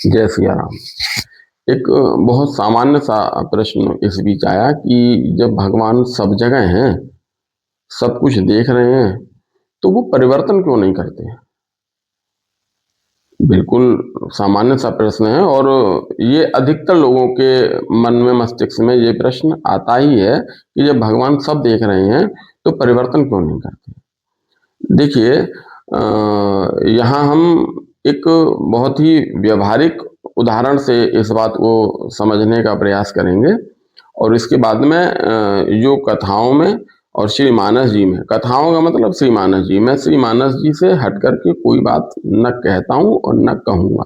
जय सिया राम। एक बहुत सामान्य सा प्रश्न इस बीच आया कि जब भगवान सब जगह हैं, सब कुछ देख रहे हैं, तो वो परिवर्तन क्यों नहीं करते? बिल्कुल सामान्य सा प्रश्न है और ये अधिकतर लोगों के मन में, मस्तिष्क में ये प्रश्न आता ही है कि जब भगवान सब देख रहे हैं, तो परिवर्तन क्यों नहीं करते? देखिए, यहाँ हम एक बहुत ही व्यावहारिक उदाहरण से इस बात को समझने का प्रयास करेंगे और इसके बाद में जो कथाओं में और श्री मानस जी में, कथाओं का मतलब श्री मानस जी, मैं श्री मानस जी से हट करके कोई बात न कहता हूँ और न कहूँगा।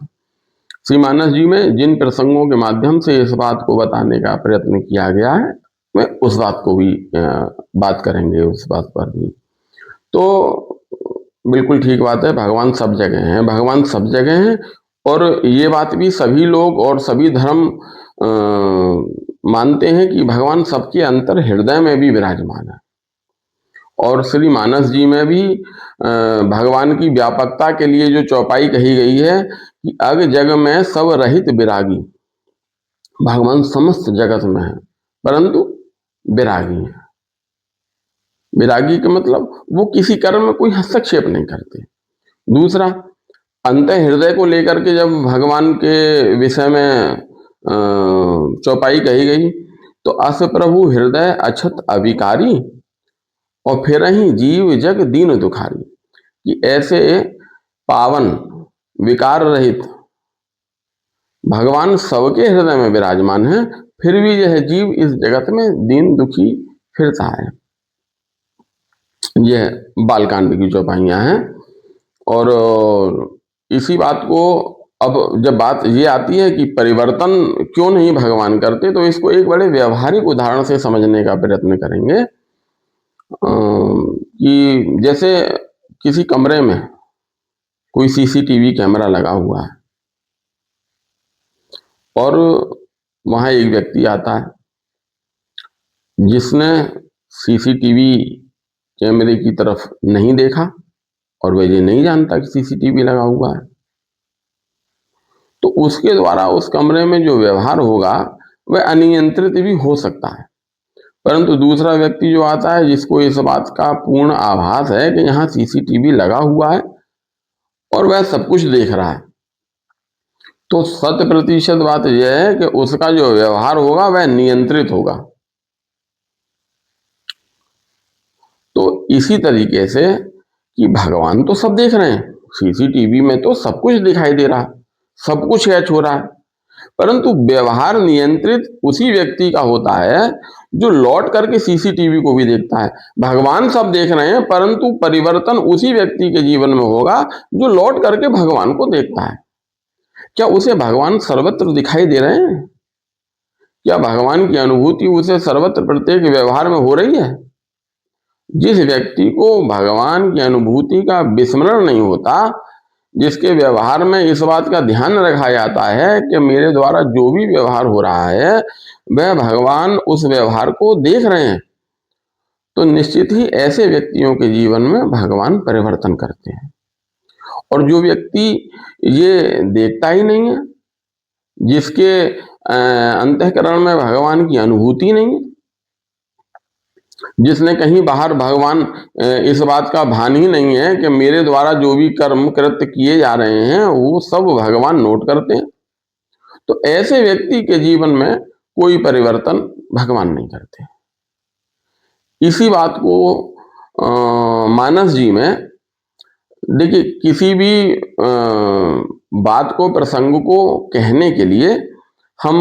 श्री मानस जी में जिन प्रसंगों के माध्यम से इस बात को बताने का प्रयत्न किया गया है, मैं उस बात को भी बात करेंगे, उस बात पर भी। तो बिल्कुल ठीक बात है, भगवान सब जगह हैं, भगवान सब जगह हैं और ये बात भी सभी लोग और सभी धर्म मानते हैं कि भगवान सबके अंतर हृदय में भी विराजमान है। और श्री मानस जी में भी भगवान की व्यापकता के लिए जो चौपाई कही गई है कि अग जग में सब रहित विरागी, भगवान समस्त जगत में है परंतु विरागी है। विरागी का मतलब वो किसी कर्म में कोई हस्तक्षेप नहीं करते। दूसरा, अंत हृदय को लेकर के जब भगवान के विषय में चौपाई कही गई तो अस प्रभु हृदय अछत अविकारी और फिर ही जीव जग दीन दुखारी, कि ऐसे पावन विकार रहित भगवान सबके हृदय में विराजमान है, फिर भी यह जीव इस जगत में दीन दुखी फिरता है। यह बालकांड की चौपाइयां हैं और इसी बात को अब जब बात ये आती है कि परिवर्तन क्यों नहीं भगवान करते, तो इसको एक बड़े व्यवहारिक उदाहरण से समझने का प्रयत्न करेंगे कि जैसे किसी कमरे में कोई सीसीटीवी कैमरा लगा हुआ है और वहां एक व्यक्ति आता है जिसने सीसीटीवी कैमरे की तरफ नहीं देखा और वह ये नहीं जानता कि सीसीटीवी लगा हुआ है, तो उसके द्वारा उस कमरे में जो व्यवहार होगा वह अनियंत्रित भी हो सकता है। परंतु दूसरा व्यक्ति जो आता है, जिसको इस बात का पूर्ण आभास है कि यहाँ सीसीटीवी लगा हुआ है और वह सब कुछ देख रहा है, तो 100% बात यह है कि उसका जो व्यवहार होगा वह नियंत्रित होगा। तो इसी तरीके से कि भगवान तो सब देख रहे हैं, सीसीटीवी में तो सब कुछ दिखाई दे रहा है, सब कुछ कैच हो रहा है, परंतु व्यवहार नियंत्रित उसी व्यक्ति का होता है जो लौट करके सीसीटीवी को भी देखता है। भगवान सब देख रहे हैं परंतु परिवर्तन उसी व्यक्ति के जीवन में होगा जो लौट करके भगवान को देखता है। क्या उसे भगवान सर्वत्र दिखाई दे रहे हैं? क्या भगवान की अनुभूति उसे सर्वत्र प्रत्येक व्यवहार में हो रही है? जिस व्यक्ति को भगवान की अनुभूति का विस्मरण नहीं होता, जिसके व्यवहार में इस बात का ध्यान रखा जाता है कि मेरे द्वारा जो भी व्यवहार हो रहा है वह भगवान उस व्यवहार को देख रहे हैं, तो निश्चित ही ऐसे व्यक्तियों के जीवन में भगवान परिवर्तन करते हैं। और जो व्यक्ति ये देखता ही नहीं है, जिसके अंतःकरण में भगवान की अनुभूति नहीं है, जिसने कहीं बाहर भगवान इस बात का भान ही नहीं है कि मेरे द्वारा जो भी कर्म कृत्य किए जा रहे हैं वो सब भगवान नोट करते हैं, तो ऐसे व्यक्ति के जीवन में कोई परिवर्तन भगवान नहीं करते। इसी बात को मानस जी में देखिए, किसी भी बात को, प्रसंग को कहने के लिए हम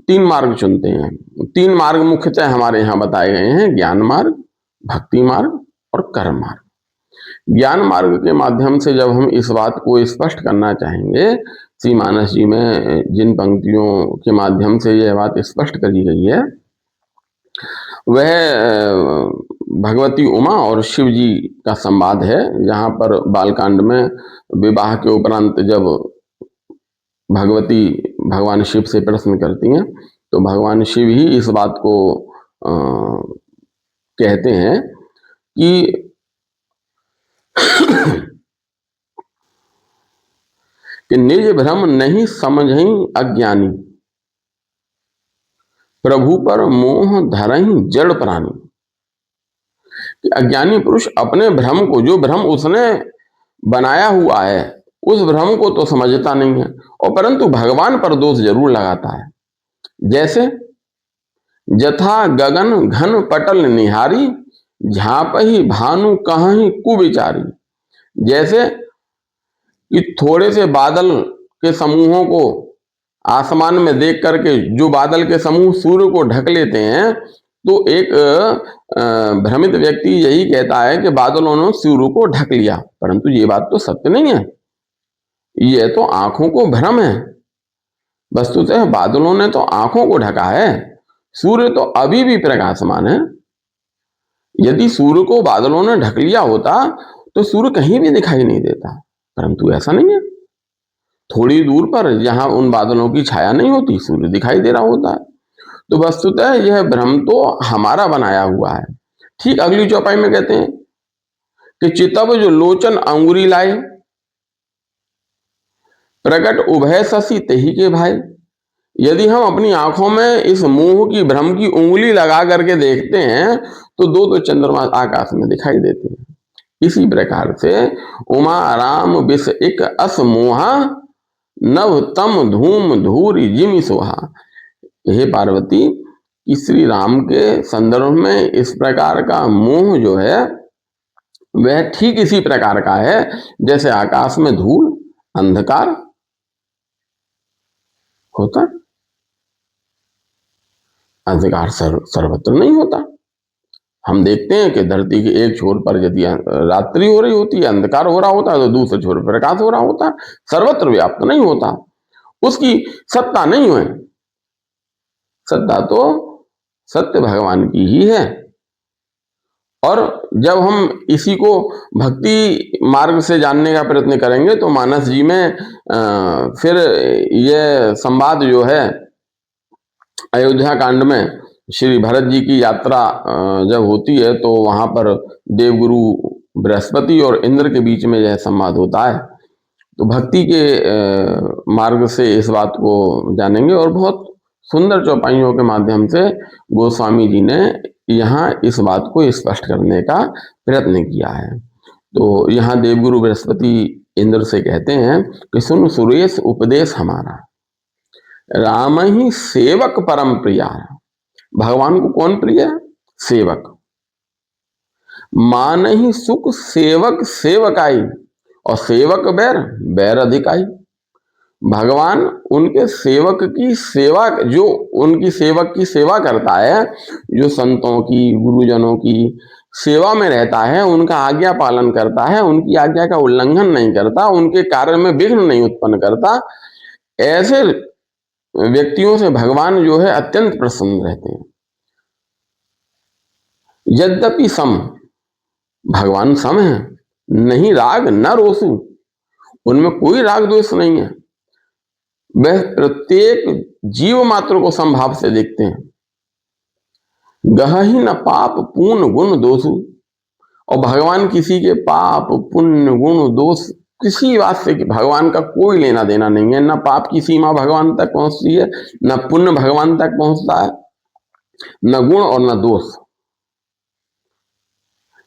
3 मार्ग चुनते हैं। 3 मार्ग मुख्यतः हमारे यहाँ बताए गए हैं: ज्ञान मार्ग, भक्ति मार्ग और कर्म मार्ग। ज्ञान मार्ग के माध्यम से जब हम इस बात को स्पष्ट करना चाहेंगे, श्री मानस जी में जिन पंक्तियों के माध्यम से यह बात स्पष्ट करी गई है वह भगवती उमा और शिव जी का संवाद है, जहाँ पर बालकांड में विवाह के उपरांत जब भगवती भगवान शिव से प्रश्न करती हैं तो भगवान शिव ही इस बात को कहते हैं कि कि निज भ्रम नहीं समझही अज्ञानी, प्रभु पर मोह धरही जड़ प्राणी। कि अज्ञानी पुरुष अपने भ्रम को, जो भ्रम उसने बनाया हुआ है, उस भ्रम को तो समझता नहीं है, और परंतु भगवान पर दोष जरूर लगाता है। जैसे जथा गगन घन पटल निहारी, झापही भानु कहीं कुविचारी। जैसे कि थोड़े से बादल के समूहों को आसमान में देख करके जो बादल के समूह सूर्य को ढक लेते हैं, तो एक भ्रमित व्यक्ति यही कहता है कि बादलों ने सूर्य को ढक लिया, परंतु ये बात तो सत्य नहीं है, ये तो आंखों को भ्रम है। वस्तुतः बादलों ने तो आंखों को ढका है, सूर्य तो अभी भी प्रकाशमान है। यदि सूर्य को बादलों ने ढक लिया होता तो सूर्य कहीं भी दिखाई नहीं देता, परंतु ऐसा नहीं है। थोड़ी दूर पर जहां उन बादलों की छाया नहीं होती, सूर्य दिखाई दे रहा होता है। तो वस्तुतः यह भ्रम तो हमारा बनाया हुआ है। ठीक अगली चौपाई में कहते हैं कि चितब जो लोचन अंगुरी लाए, प्रकट उभय शशि तेही के भाई। यदि हम अपनी आंखों में इस मोह की भ्रम की उंगली लगा करके देखते हैं तो दो चंद्रमा आकाश में दिखाई देते हैं। इसी प्रकार से उमा राम विष एक असमोहा, नव तम धूम धूरी जिमि सोहा। हे पार्वती, कि श्री राम के संदर्भ में इस प्रकार का मोह जो है वह ठीक इसी प्रकार का है जैसे आकाश में धूल अंधकार होता। अंधकार सर्वत्र नहीं होता। हम देखते हैं कि धरती के एक छोर पर यदि रात्रि हो रही होती है, अंधकार हो रहा होता है, तो दूसरे छोर पर प्रकाश हो रहा होता है। सर्वत्र व्याप्त नहीं होता, उसकी सत्ता नहीं है। सत्ता तो सत्य भगवान की ही है। और जब हम इसी को भक्ति मार्ग से जानने का प्रयत्न करेंगे तो मानस जी में फिर यह संवाद जो है अयोध्या कांड में श्री भरत जी की यात्रा जब होती है तो वहां पर देवगुरु बृहस्पति और इंद्र के बीच में यह संवाद होता है। तो भक्ति के मार्ग से इस बात को जानेंगे और बहुत सुंदर चौपाइयों के माध्यम से गोस्वामी जी ने यहाँ इस बात को स्पष्ट करने का प्रयत्न किया है। तो यहाँ देवगुरु बृहस्पति इंद्र से कहते हैं कि सुन सुरेश उपदेश हमारा, राम ही सेवक परम प्रिया। भगवान को कौन प्रिय है? सेवक। मान ही सुख सेवक सेवकाई, और सेवक बैर बैर अधिकाई। भगवान उनके सेवक की सेवा, जो उनकी सेवक की सेवा करता है, जो संतों की गुरुजनों की सेवा में रहता है, उनका आज्ञा पालन करता है, उनकी आज्ञा का उल्लंघन नहीं करता, उनके कार्य में विघ्न नहीं उत्पन्न करता, ऐसे व्यक्तियों से भगवान जो है अत्यंत प्रसन्न रहते हैं। यद्यपि सम, भगवान सम है, नहीं राग न रोसु, उनमें कोई राग द्वेष नहीं है। वह प्रत्येक जीव मात्र को समभाव से देखते हैं। गहहि न पाप पुण्य गुण दोषु, और भगवान किसी के पाप पुण्य गुण दोष किसी बात से भगवान का कोई लेना देना नहीं है। न पाप की सीमा भगवान तक पहुंचती है, न पुण्य भगवान तक पहुंचता है, न गुण और न दोष।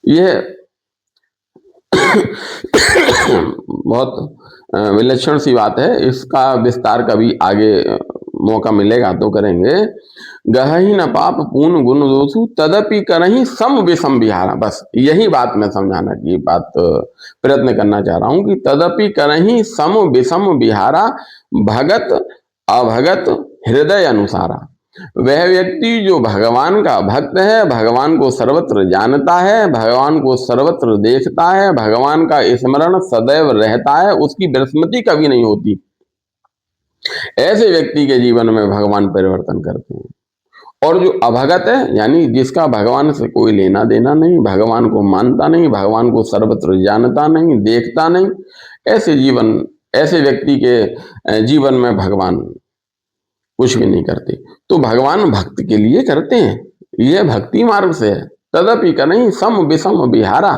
यह बहुत विलक्षण सी बात है। इसका विस्तार कभी आगे मौका मिलेगा तो करेंगे। गहहि न पाप पूर्ण गुण दोषु, तदपि करहि सम विषम विहारा। बस यही बात मैं समझाना की बात प्रयत्न करना चाह रहा हूं कि तदपि करहि सम विषम विहारा, भगत अभगत हृदय अनुसारा। वह व्यक्ति जो भगवान का भक्त है, भगवान को सर्वत्र जानता है, भगवान को सर्वत्र देखता है, भगवान का स्मरण सदैव रहता है, उसकी विस्मृति कभी नहीं होती। ऐसे व्यक्ति के जीवन में भगवान परिवर्तन करते हैं। और जो अभगत है, यानी जिसका भगवान से कोई लेना देना नहीं, भगवान को मानता नहीं, भगवान को सर्वत्र जानता नहीं, देखता नहीं, ऐसे व्यक्ति के जीवन में भगवान कुछ भी नहीं करते। तो भगवान भक्त के लिए करते हैं, यह भक्ति मार्ग से है। तदपि करहि सम विषम विहारा,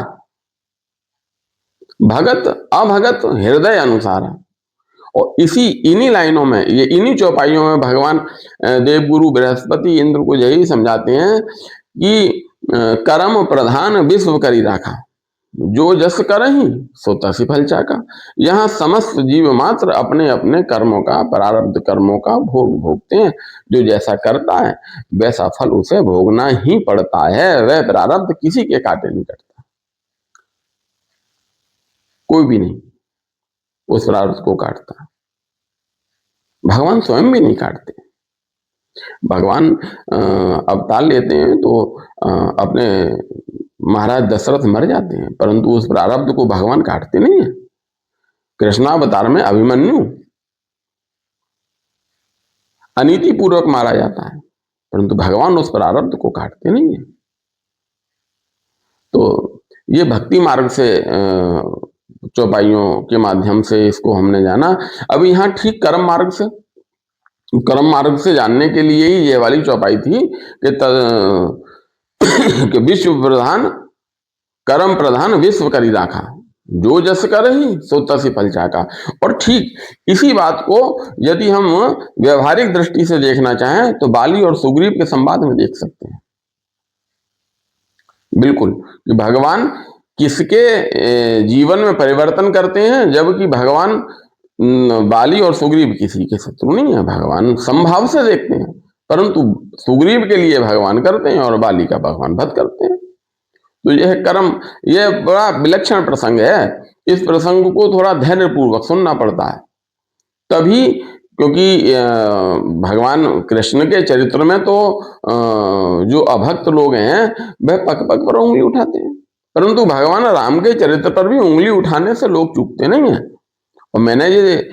भगत अभगत हृदय अनुसारा। और इन्हीं लाइनों में, ये इन्हीं चौपाइयों में भगवान देवगुरु बृहस्पति इंद्र को यही समझाते हैं कि कर्म प्रधान विश्व करी राखा, जो जस करहि सो तसी फल चाका। यहाँ समस्त जीव मात्र अपने अपने कर्मों का, प्रारब्ध कर्मों का भोग भोगते हैं। जो जैसा करता है वैसा फल उसे भोगना ही पड़ता है। वह प्रारब्ध किसी के काटे नहीं करता, कोई भी नहीं उस प्रारब्ध को काटता। भगवान स्वयं भी नहीं काटते। भगवान अवतार लेते हैं तो अपने महाराज दशरथ मर जाते हैं, परंतु उस प्रारब्ध को भगवान काटते नहीं है। कृष्णावतार में अभिमन्यु अनीति पूर्वक मारा जाता है, परंतु भगवान उस प्रारब्ध को काटते नहीं है। तो ये भक्ति मार्ग से चौपाइयों के माध्यम से इसको हमने जाना। अब यहाँ ठीक कर्म मार्ग से जानने के लिए ही ये वाली चौपाई थी कि विश्व प्रधान कर्म प्रधान विश्व करी राखा, जो जस करहि सो तसी फल चाका। और ठीक इसी बात को यदि हम व्यवहारिक दृष्टि से देखना चाहें तो बाली और सुग्रीव के संवाद में देख सकते हैं। बिल्कुल कि भगवान किसके जीवन में परिवर्तन करते हैं, जबकि भगवान बाली और सुग्रीव किसी के शत्रु नहीं है। भगवान समभाव से देखते हैं, परंतु सुग्रीव के लिए भगवान करते हैं और बाली का भगवान वध करते हैं। तो यह कर्म, यह बड़ा विलक्षण प्रसंग है। इस प्रसंग को थोड़ा धैर्य पूर्वक सुनना पड़ता है तभी, क्योंकि भगवान कृष्ण के चरित्र में तो जो अभक्त लोग हैं वह पग पग पर उंगली उठाते हैं, परंतु भगवान राम के चरित्र पर भी उंगली उठाने से लोग चूकते नहीं हैं। और मैंने ये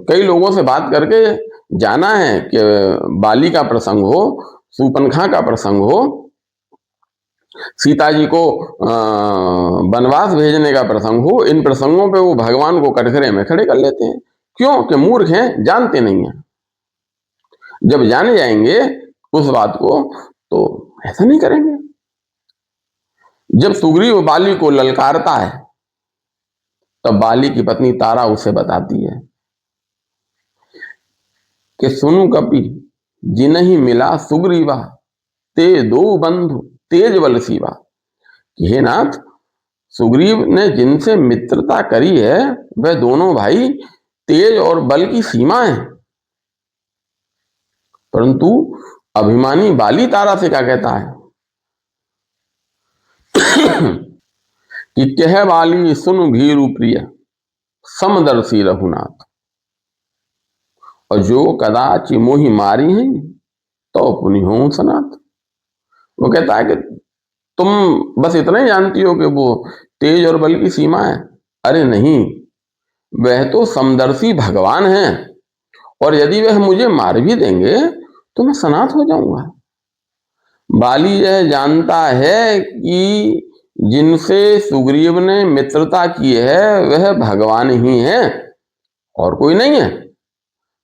कई लोगों से बात करके जाना है कि बाली का प्रसंग हो, शूर्पणखा का प्रसंग हो, सीता जी को वनवास भेजने का प्रसंग हो, इन प्रसंगों पे वो भगवान को कटघरे में खड़े कर लेते हैं। क्यों? कि मूर्ख हैं, जानते नहीं हैं। जब जान जाएंगे उस बात को तो ऐसा नहीं करेंगे। जब सुग्रीव बाली को ललकारता है तब बाली की पत्नी तारा उसे बताती है कि सुनु कपि जिनहि मिला सुग्रीवा, ते दो बंधु तेज बल सीवा। हे नाथ, सुग्रीव ने जिनसे मित्रता करी है वह दोनों भाई तेज और बल की सीमा है। परंतु अभिमानी बाली तारा से क्या कहता है कि कह बाली सुन भीरु प्रिय समदर्शी रघुनाथ, और जो कदाचि मोहि मारी हैं तो पुनि हो सनाथ। वो कहता है कि तुम बस इतना ही जानती हो कि वो तेज और बल की सीमा है। अरे नहीं, वह तो समदर्शी भगवान है, और यदि वह मुझे मार भी देंगे तो मैं सनाथ हो जाऊंगा। बाली यह जानता है कि जिनसे सुग्रीव ने मित्रता की है वह भगवान ही है और कोई नहीं है,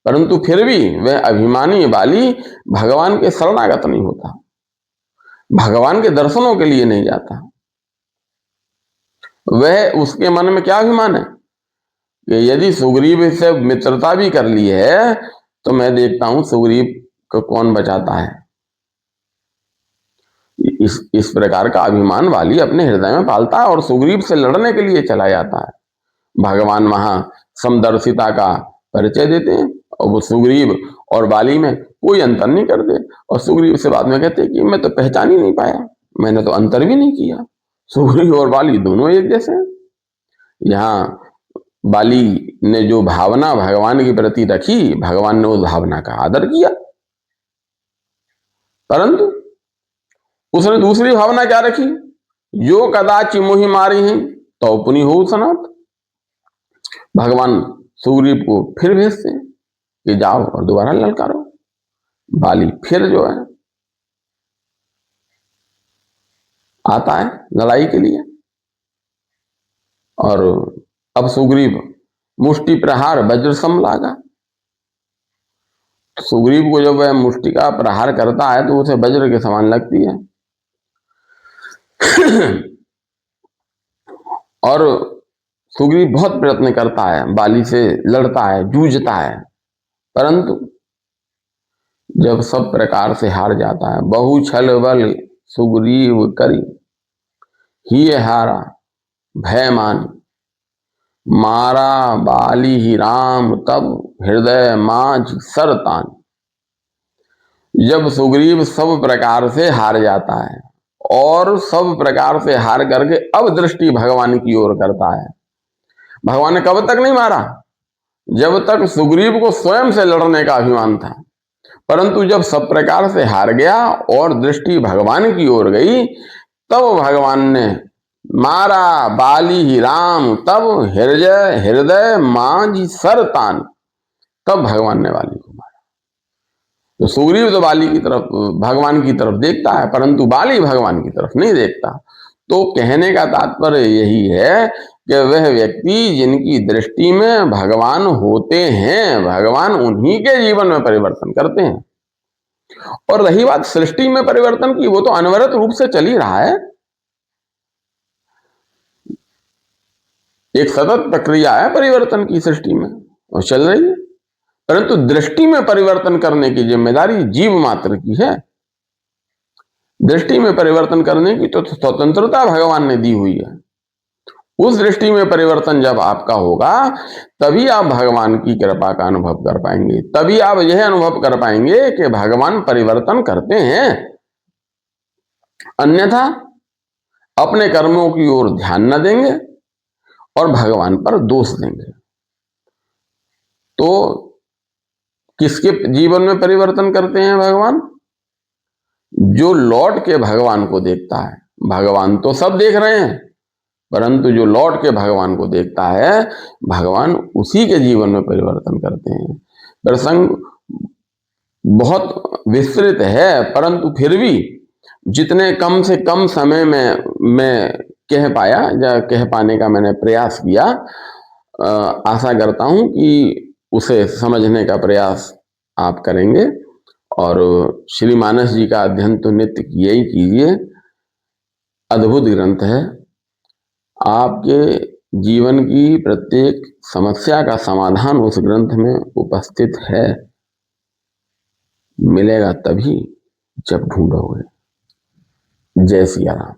परंतु फिर भी वह अभिमानी बाली भगवान के शरणागत नहीं होता, भगवान के दर्शनों के लिए नहीं जाता। वह, उसके मन में क्या अभिमान है कि यदि सुग्रीव से मित्रता भी कर ली है तो मैं देखता हूं सुग्रीव को कौन बचाता है। इस प्रकार का अभिमान वाली अपने हृदय में पालता है और सुग्रीव से लड़ने के लिए चला जाता है। भगवान वहां समदर्शिता का परिचय देते हैं और वो सुग्रीव और बाली में कोई अंतर नहीं करते, और सुग्रीव से बाद में कहते हैं कि मैं तो पहचान ही नहीं पाया, मैंने तो अंतर भी नहीं किया, सुग्रीव और बाली दोनों एक जैसे हैं। यहाँ बाली ने जो भावना भगवान के प्रति रखी, भगवान ने उस भावना का आदर किया, परंतु उसने दूसरी भावना क्या रखी, जो कदाचि मोहि मारी हैं तो पुनि हो सनाथ। भगवान सुग्रीव को फिर भेजते हैं कि जाओ और दोबारा ललकारो। बाली फिर जो है आता है लड़ाई के लिए, और अब सुग्रीव मुष्टि प्रहार वज्र सम लागा। सुग्रीव को जब वह मुष्टि का प्रहार करता है तो उसे वज्र के समान लगती है और सुग्रीव बहुत प्रयत्न करता है, बाली से लड़ता है, जूझता है, परंतु जब सब प्रकार से हार जाता है, बहु छल बल सुग्रीव करी, ही हारा भय मान, मारा बाली ही राम तब हृदय मांझ सरतान। जब सुग्रीव सब प्रकार से हार जाता है और सब प्रकार से हार करके अब दृष्टि भगवान की ओर करता है। भगवान ने कब तक नहीं मारा? जब तक सुग्रीव को स्वयं से लड़ने का अभिमान था, परंतु जब सब प्रकार से हार गया और दृष्टि भगवान की ओर गई, तब भगवान ने मारा बाली ही राम तब हृदय हृदय मांझ सरतान। तब भगवान ने बाली को मारा। तो सुग्रीव तो बाली की तरफ, भगवान की तरफ देखता है, परंतु बाली भगवान की तरफ नहीं देखता। तो कहने का तात्पर्य यही है कि वह व्यक्ति जिनकी दृष्टि में भगवान होते हैं, भगवान उन्हीं के जीवन में परिवर्तन करते हैं। और रही बात सृष्टि में परिवर्तन की, वो तो अनवरत रूप से चल ही रहा है, एक सतत प्रक्रिया है परिवर्तन की सृष्टि में और चल रही है। परंतु दृष्टि में परिवर्तन करने की जिम्मेदारी जीव मात्र की है। दृष्टि में परिवर्तन करने की तो स्वतंत्रता भगवान ने दी हुई है। उस दृष्टि में परिवर्तन जब आपका होगा, तभी आप भगवान की कृपा का अनुभव कर पाएंगे, तभी आप यह अनुभव कर पाएंगे कि भगवान परिवर्तन करते हैं। अन्यथा अपने कर्मों की ओर ध्यान न देंगे और भगवान पर दोष देंगे। तो किसके जीवन में परिवर्तन करते हैं भगवान? जो लौट के भगवान को देखता है। भगवान तो सब देख रहे हैं, परंतु जो लौट के भगवान को देखता है, भगवान उसी के जीवन में परिवर्तन करते हैं। प्रसंग बहुत विस्तृत है, परंतु फिर भी जितने कम से कम समय में मैं कह पाया या कह पाने का मैंने प्रयास किया, आशा करता हूं कि उसे समझने का प्रयास आप करेंगे। और श्री मानस जी का अध्ययन तो नित्य किए ही कीजिए। अद्भुत ग्रंथ है। आपके जीवन की प्रत्येक समस्या का समाधान उस ग्रंथ में उपस्थित है। मिलेगा तभी जब ढूंढोगे। जय सिया राम।